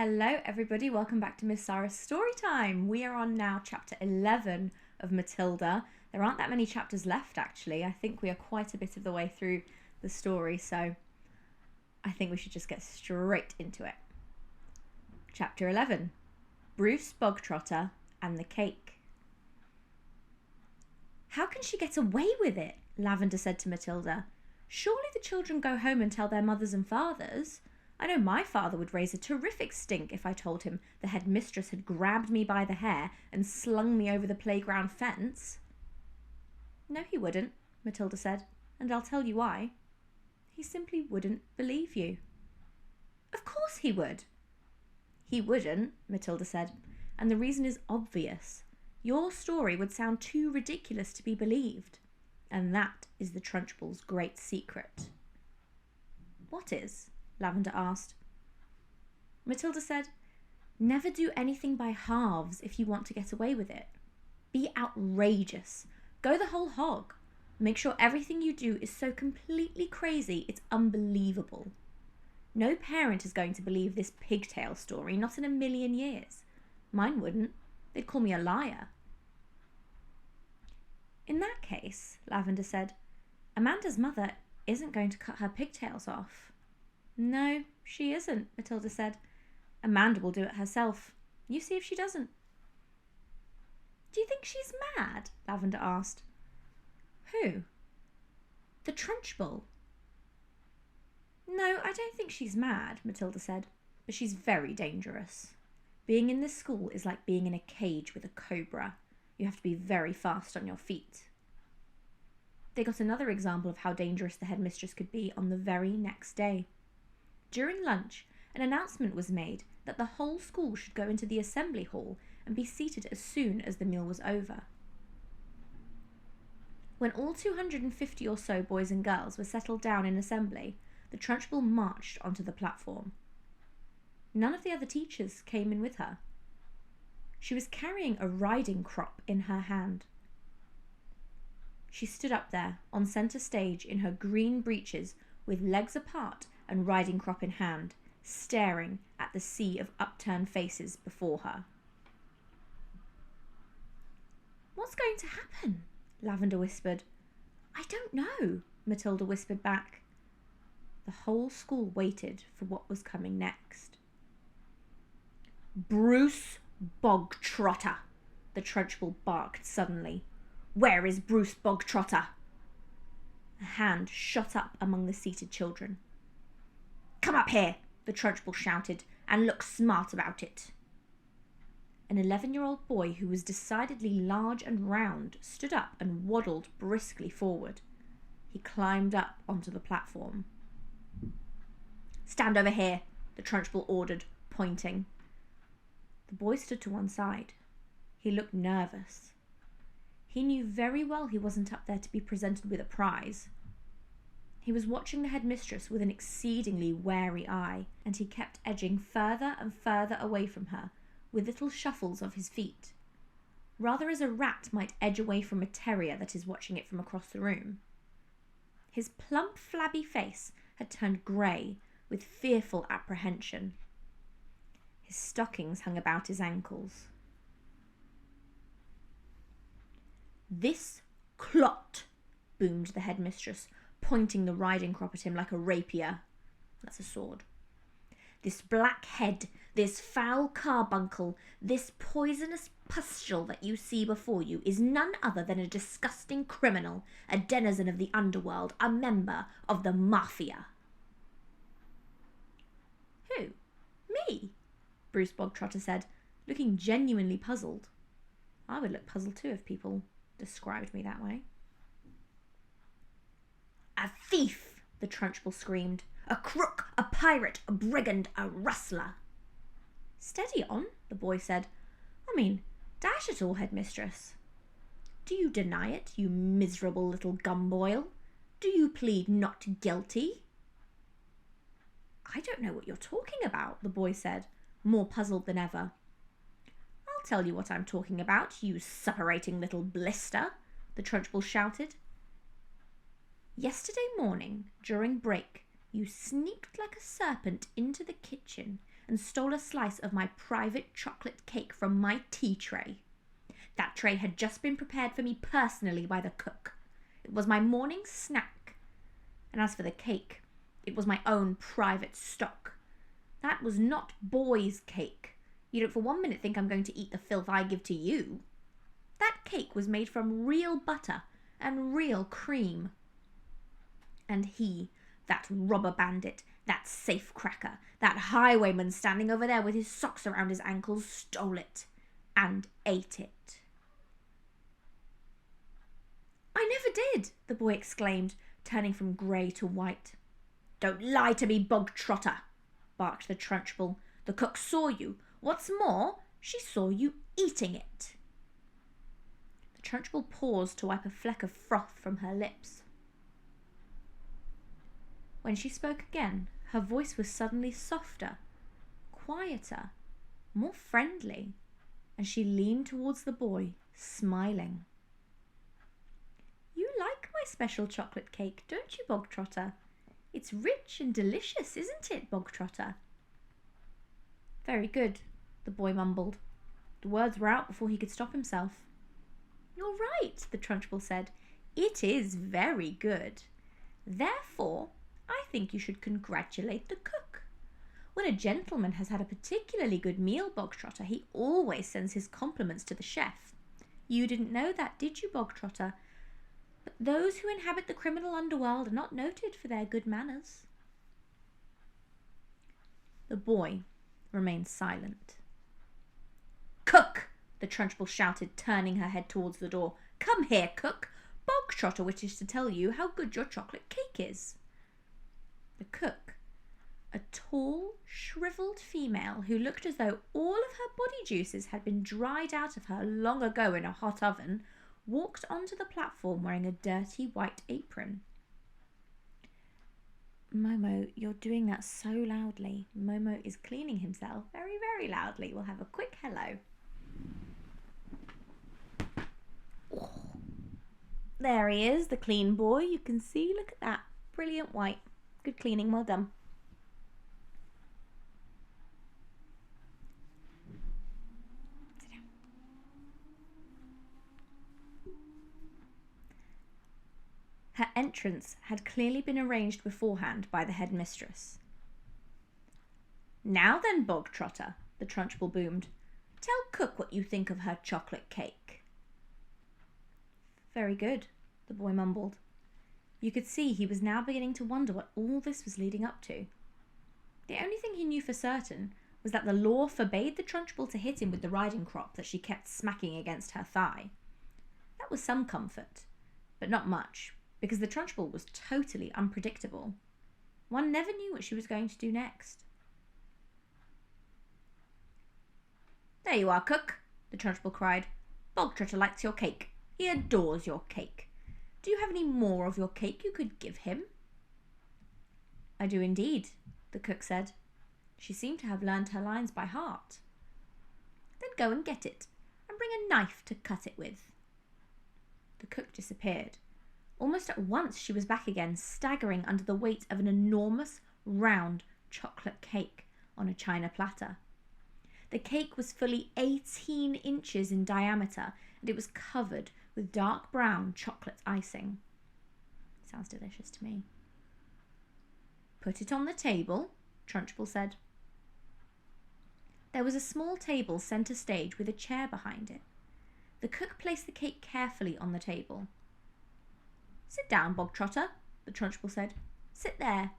Hello everybody, welcome back to Miss Sara's Storytime. We are on now chapter 11 of Matilda. There aren't that many chapters left actually. I think we are quite a bit of the way through the story, so I think we should just get straight into it. Chapter 11, Bruce Bogtrotter and the Cake. How can she get away with it? Lavender said to Matilda. Surely the children go home and tell their mothers and fathers. I know my father would raise a terrific stink if I told him the headmistress had grabbed me by the hair and slung me over the playground fence. No, he wouldn't, Matilda said, and I'll tell you why. He simply wouldn't believe you. Of course he would. He wouldn't, Matilda said, and the reason is obvious. Your story would sound too ridiculous to be believed, and that is the Trunchbull's great secret. What is? Lavender asked. Matilda said, never do anything by halves if you want to get away with it. Be outrageous. Go the whole hog. Make sure everything you do is so completely crazy it's unbelievable. No parent is going to believe this pigtail story, not in a million years. Mine wouldn't. They'd call me a liar. In that case, Lavender said, Amanda's mother isn't going to cut her pigtails off. No, she isn't, Matilda said. Amanda will do it herself. You see if she doesn't. Do you think she's mad? Lavender asked. Who? The Trunchbull. No, I don't think she's mad, Matilda said, but she's very dangerous. Being in this school is like being in a cage with a cobra. You have to be very fast on your feet. They got another example of how dangerous the headmistress could be on the very next day. During lunch, an announcement was made that the whole school should go into the assembly hall and be seated as soon as the meal was over. When all 250 or so boys and girls were settled down in assembly, the Trunchbull marched onto the platform. None of the other teachers came in with her. She was carrying a riding crop in her hand. She stood up there on centre stage in her green breeches with legs apart and riding crop in hand, staring at the sea of upturned faces before her. What's going to happen? Lavender whispered. I don't know, Matilda whispered back. The whole school waited for what was coming next. Bruce Bogtrotter, the Trunchbull barked suddenly. Where is Bruce Bogtrotter? A hand shot up among the seated children. Come up here, the Trunchbull shouted, and look smart about it. An 11-year-old boy who was decidedly large and round stood up and waddled briskly forward. He climbed up onto the platform. Stand over here, the Trunchbull ordered, pointing. The boy stood to one side. He looked nervous. He knew very well he wasn't up there to be presented with a prize. He was watching the headmistress with an exceedingly wary eye, and he kept edging further and further away from her with little shuffles of his feet, rather as a rat might edge away from a terrier that is watching it from across the room. His plump, flabby face had turned grey with fearful apprehension. His stockings hung about his ankles. This clot, boomed the headmistress, pointing the riding crop at him like a rapier. That's a sword. This black head, this foul carbuncle, this poisonous pustule that you see before you is none other than a disgusting criminal, a denizen of the underworld, a member of the mafia. Who? Me? Bruce Bogtrotter said, looking genuinely puzzled. I would look puzzled too if people described me that way. A thief, the Trunchbull screamed. A crook, a pirate, a brigand, a rustler. Steady on, the boy said. I mean, dash it all, headmistress. Do you deny it, you miserable little gumboil? Do you plead not guilty? I don't know what you're talking about, the boy said, more puzzled than ever. I'll tell you what I'm talking about, you suppurating little blister, the Trunchbull shouted. Yesterday morning, during break, you sneaked like a serpent into the kitchen and stole a slice of my private chocolate cake from my tea tray. That tray had just been prepared for me personally by the cook. It was my morning snack. And as for the cake, it was my own private stock. That was not boys' cake. You don't for 1 minute think I'm going to eat the filth I give to you. That cake was made from real butter and real cream. And he, that robber bandit, that safecracker, that highwayman standing over there with his socks around his ankles, stole it and ate it. I never did, the boy exclaimed, turning from grey to white. Don't lie to me, bog-trotter, barked the Trunchbull. The cook saw you. What's more, she saw you eating it. The Trunchbull paused to wipe a fleck of froth from her lips. When she spoke again, her voice was suddenly softer, quieter, more friendly, and she leaned towards the boy, smiling. You like my special chocolate cake, don't you, Bog-Trotter? It's rich and delicious, isn't it, Bog-Trotter? Very good, the boy mumbled. The words were out before he could stop himself. You're right, the Trunchbull said. It is very good. Therefore, I think you should congratulate the cook. When a gentleman has had a particularly good meal, Bog-Trotter, he always sends his compliments to the chef. You didn't know that, did you, Bog-Trotter? But those who inhabit the criminal underworld are not noted for their good manners. The boy remained silent. Cook! The Trunchbull shouted, turning her head towards the door. Come here, cook. Bog-Trotter wishes to tell you how good your chocolate cake is. The cook, a tall, shriveled female who looked as though all of her body juices had been dried out of her long ago in a hot oven, walked onto the platform wearing a dirty white apron. Momo, you're doing that so loudly. Momo is cleaning himself very, very loudly. We'll have a quick hello. Oh. There he is, the clean boy. You can see, look at that. Brilliant white. Good cleaning, well done. Sit down. Her entrance had clearly been arranged beforehand by the headmistress. Now then, Bog-Trotter, the Trunchbull boomed, tell cook what you think of her chocolate cake. Very good, the boy mumbled. You could see he was now beginning to wonder what all this was leading up to. The only thing he knew for certain was that the law forbade the Trunchbull to hit him with the riding crop that she kept smacking against her thigh. That was some comfort, but not much, because the Trunchbull was totally unpredictable. One never knew what she was going to do next. There you are, cook, the Trunchbull cried. Bog-Trotter likes your cake. He adores your cake. Do you have any more of your cake you could give him? I do indeed, the cook said. She seemed to have learned her lines by heart. Then go and get it, and bring a knife to cut it with. The cook disappeared. Almost at once she was back again, staggering under the weight of an enormous, round chocolate cake on a china platter. The cake was fully 18 inches in diameter, and it was covered with dark brown chocolate icing. Sounds delicious to me. Put it on the table, Trunchbull said. There was a small table centre stage with a chair behind it. The cook placed the cake carefully on the table. Sit down, Bog-Trotter, the Trunchbull said. Sit there.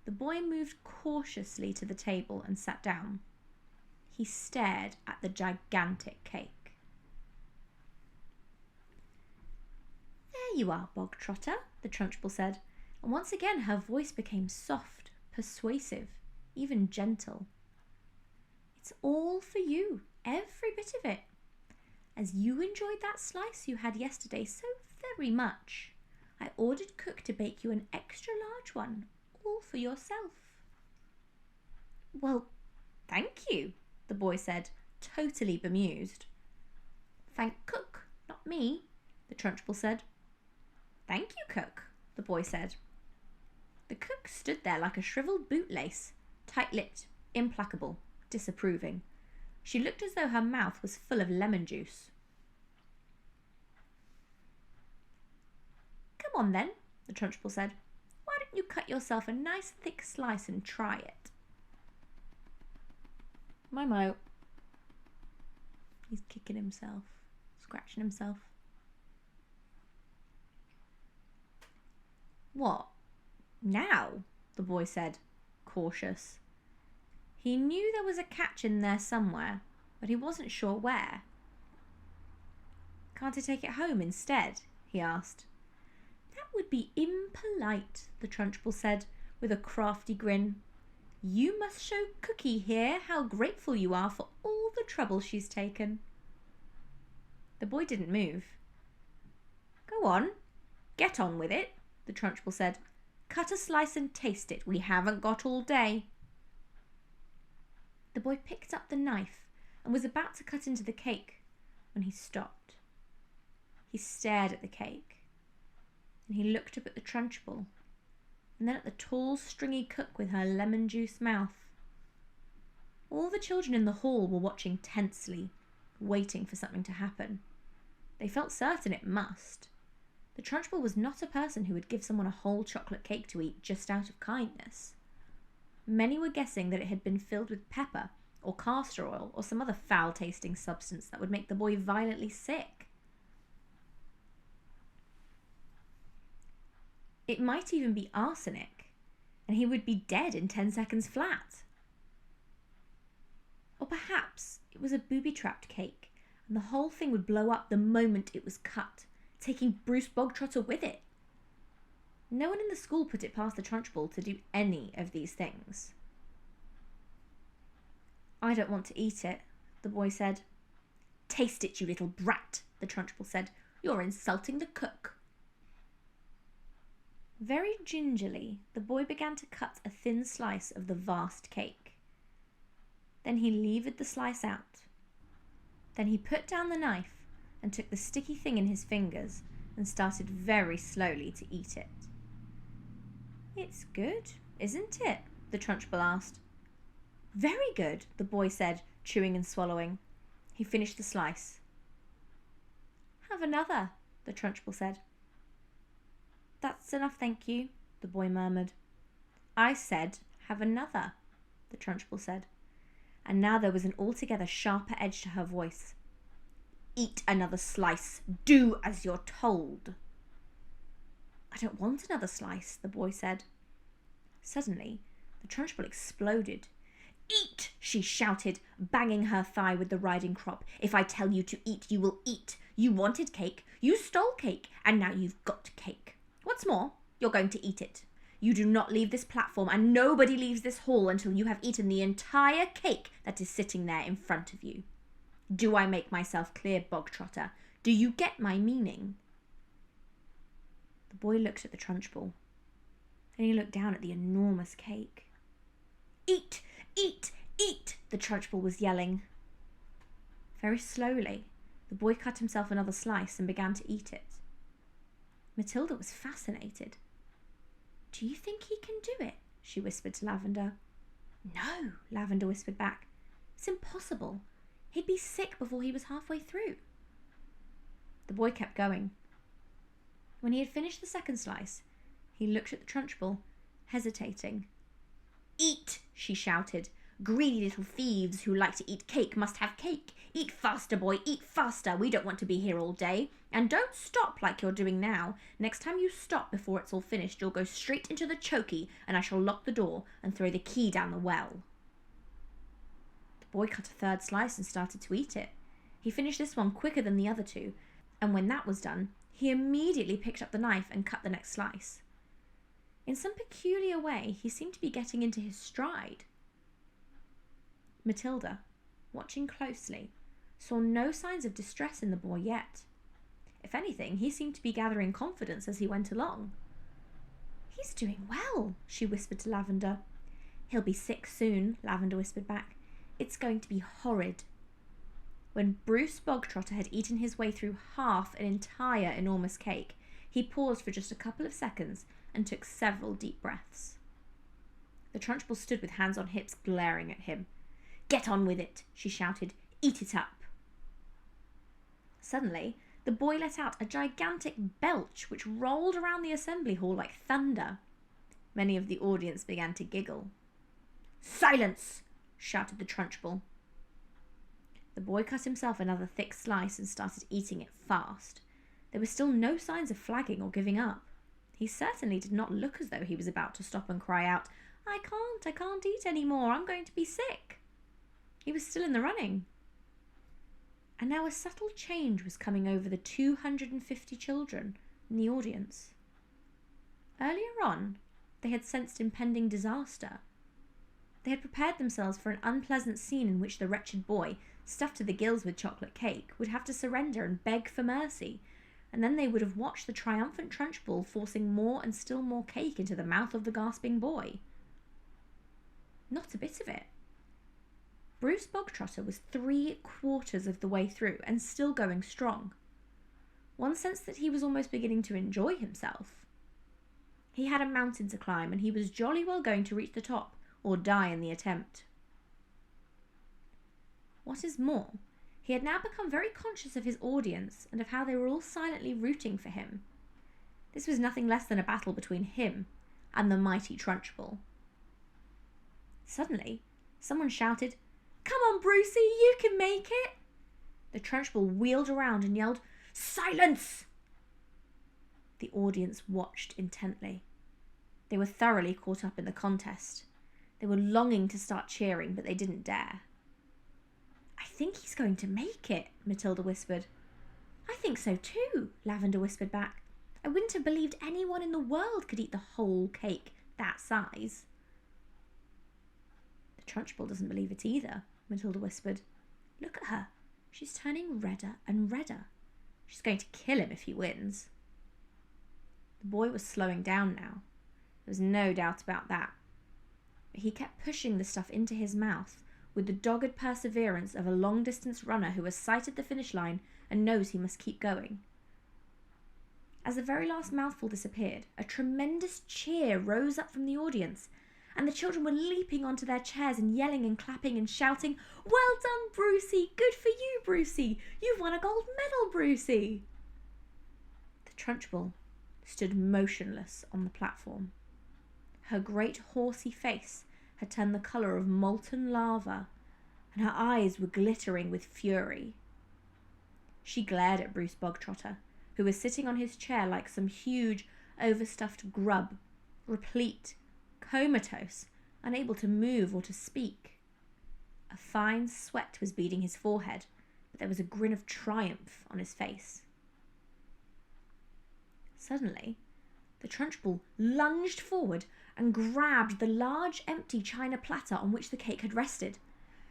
The boy moved cautiously to the table and sat down. He stared at the gigantic cake. There you are, Bog-Trotter, the Trunchbull said, and once again her voice became soft, persuasive, even gentle. It's all for you, every bit of it. As you enjoyed that slice you had yesterday so very much, I ordered cook to bake you an extra large one, all for yourself. Well, thank you, the boy said, totally bemused. Thank cook, not me, the Trunchbull said. Thank you, cook, the boy said. The cook stood there like a shrivelled bootlace, tight-lipped, implacable, disapproving. She looked as though her mouth was full of lemon juice. "Come on then," the Trunchbull said. "Why don't you cut yourself a nice thick slice and try it?" Momo. He's kicking himself, scratching himself. "What? Now?" the boy said, cautious. He knew there was a catch in there somewhere, but he wasn't sure where. "Can't I take it home instead?" he asked. "That would be impolite," the Trunchbull said, with a crafty grin. "You must show Cookie here how grateful you are for all the trouble she's taken." The boy didn't move. "Go on, get on with it," the Trunchbull said. "Cut a slice and taste it. We haven't got all day." The boy picked up the knife and was about to cut into the cake when he stopped. He stared at the cake, and he looked up at the Trunchbull, and then at the tall, stringy cook with her lemon juice mouth. All the children in the hall were watching tensely, waiting for something to happen. They felt certain it must. The Trunchbull was not a person who would give someone a whole chocolate cake to eat just out of kindness. Many were guessing that it had been filled with pepper or castor oil or some other foul-tasting substance that would make the boy violently sick. It might even be arsenic, and he would be dead in 10 seconds flat. Or perhaps it was a booby-trapped cake, and the whole thing would blow up the moment it was cut, taking Bruce Bogtrotter with it. No one in the school put it past the Trunchbull to do any of these things. "I don't want to eat it," the boy said. "Taste it, you little brat," the Trunchbull said. "You're insulting the cook." Very gingerly, the boy began to cut a thin slice of the vast cake. Then he levered the slice out. Then he put down the knife and took the sticky thing in his fingers and started very slowly to eat it. "It's good, isn't it?" the Trunchbull asked. "Very good," the boy said, chewing and swallowing. He finished the slice. "Have another," the Trunchbull said. "That's enough, thank you," the boy murmured. "I said, have another," the Trunchbull said, and now there was an altogether sharper edge to her voice. "Eat another slice. Do as you're told." "I don't want another slice," the boy said. Suddenly, the Trunchbull exploded. "Eat!" she shouted, banging her thigh with the riding crop. "If I tell you to eat, you will eat. You wanted cake, you stole cake, and now you've got cake. What's more, you're going to eat it. You do not leave this platform, and nobody leaves this hall until you have eaten the entire cake that is sitting there in front of you. Do I make myself clear, Bogtrotter? Do you get my meaning?" The boy looked at the Trunchbull. Then he looked down at the enormous cake. "Eat! Eat! Eat!" the Trunchbull was yelling. Very slowly, the boy cut himself another slice and began to eat it. Matilda was fascinated. "Do you think he can do it?" she whispered to Lavender. "No," Lavender whispered back. "It's impossible. He'd be sick before he was halfway through." The boy kept going. When he had finished the second slice, he looked at the Trunchbull, hesitating. "Eat!" she shouted. "Greedy little thieves who like to eat cake must have cake. Eat faster, boy, eat faster. We don't want to be here all day. And don't stop like you're doing now. Next time you stop before it's all finished, you'll go straight into the chokey, and I shall lock the door and throw the key down the well." The boy cut a third slice and started to eat it. He finished this one quicker than the other two, and when that was done, he immediately picked up the knife and cut the next slice. In some peculiar way, he seemed to be getting into his stride. Matilda, watching closely, saw no signs of distress in the boy yet. If anything, he seemed to be gathering confidence as he went along. "He's doing well," she whispered to Lavender. "He'll be sick soon," Lavender whispered back. "It's going to be horrid." When Bruce Bogtrotter had eaten his way through half an entire enormous cake, he paused for just a couple of seconds and took several deep breaths. The Trunchbull stood with hands on hips, glaring at him. "Get on with it," she shouted. "Eat it up." Suddenly, the boy let out a gigantic belch which rolled around the assembly hall like thunder. Many of the audience began to giggle. "Silence!" shouted the Trunchbull. The boy cut himself another thick slice and started eating it fast. There were still no signs of flagging or giving up. He certainly did not look as though he was about to stop and cry out, I can't eat any more, I'm going to be sick." He was still in the running. And now a subtle change was coming over the 250 children in the audience. Earlier on, they had sensed impending disaster. They had prepared themselves for an unpleasant scene in which the wretched boy, stuffed to the gills with chocolate cake, would have to surrender and beg for mercy, and then they would have watched the triumphant Trunchbull forcing more and still more cake into the mouth of the gasping boy. Not a bit of it. Bruce Bogtrotter was 3/4 of the way through and still going strong. One sensed that he was almost beginning to enjoy himself. He had a mountain to climb, and he was jolly well going to reach the top or die in the attempt. What is more, he had now become very conscious of his audience and of how they were all silently rooting for him. This was nothing less than a battle between him and the mighty Trunchbull. Suddenly, someone shouted, "Come on, Brucey, you can make it!" The Trunchbull wheeled around and yelled, "Silence!" The audience watched intently. They were thoroughly caught up in the contest. They were longing to start cheering, but they didn't dare. "I think he's going to make it," Matilda whispered. "I think so too," Lavender whispered back. "I wouldn't have believed anyone in the world could eat the whole cake that size." "The Trunchbull doesn't believe it either," Matilda whispered. "Look at her. She's turning redder and redder. She's going to kill him if he wins." The boy was slowing down now. There was no doubt about that. But he kept pushing the stuff into his mouth with the dogged perseverance of a long-distance runner who has sighted the finish line and knows he must keep going. As the very last mouthful disappeared, a tremendous cheer rose up from the audience, and the children were leaping onto their chairs and yelling and clapping and shouting, "Well done, Brucey! Good for you, Brucey! You've won a gold medal, Brucey!" The Trunchbull stood motionless on the platform. Her great horsey face had turned the colour of molten lava, and her eyes were glittering with fury. She glared at Bruce Bogtrotter, who was sitting on his chair like some huge, overstuffed grub, replete, comatose, unable to move or to speak. A fine sweat was beading his forehead, but there was a grin of triumph on his face. Suddenly, the Trunchbull lunged forward and grabbed the large empty china platter on which the cake had rested.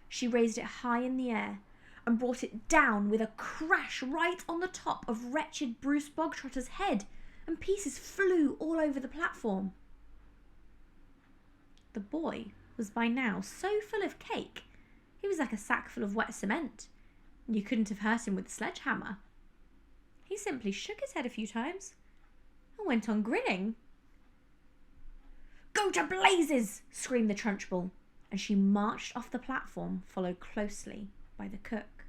She raised it high in the air and brought it down with a crash right on the top of wretched Bruce Bogtrotter's head, and pieces flew all over the platform. The boy was by now so full of cake, he was like a sack full of wet cement, and you couldn't have hurt him with a sledgehammer. He simply shook his head a few times and went on grinning. "Go to blazes!" screamed the Trunchbull, and she marched off the platform, followed closely by the cook.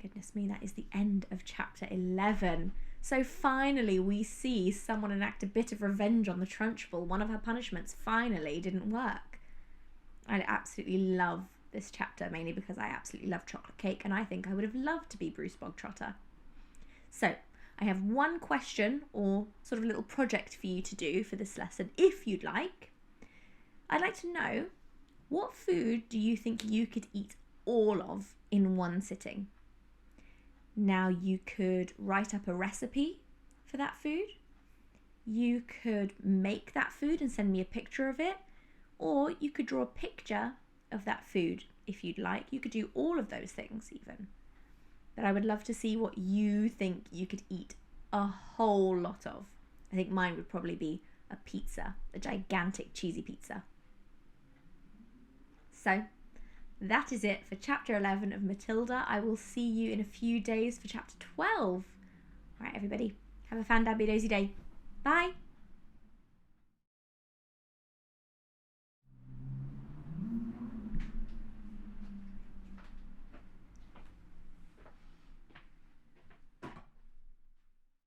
Goodness me, that is the end of chapter 11. So finally we see someone enact a bit of revenge on the Trunchbull. One of her punishments finally didn't work. I absolutely love this chapter, mainly because I absolutely love chocolate cake, and I think I would have loved to be Bruce Bogtrotter. So I have one question or sort of little project for you to do for this lesson, if you'd like. I'd like to know, what food do you think you could eat all of in one sitting? Now, you could write up a recipe for that food. You could make that food and send me a picture of it. Or you could draw a picture of that food if you'd like. You could do all of those things even. But I would love to see what you think you could eat a whole lot of. I think mine would probably be a pizza, a gigantic cheesy pizza. So that is it for chapter 11 of Matilda. I will see you in a few days for chapter 12. All right, everybody, have a fan-dabby-dozy day. Bye.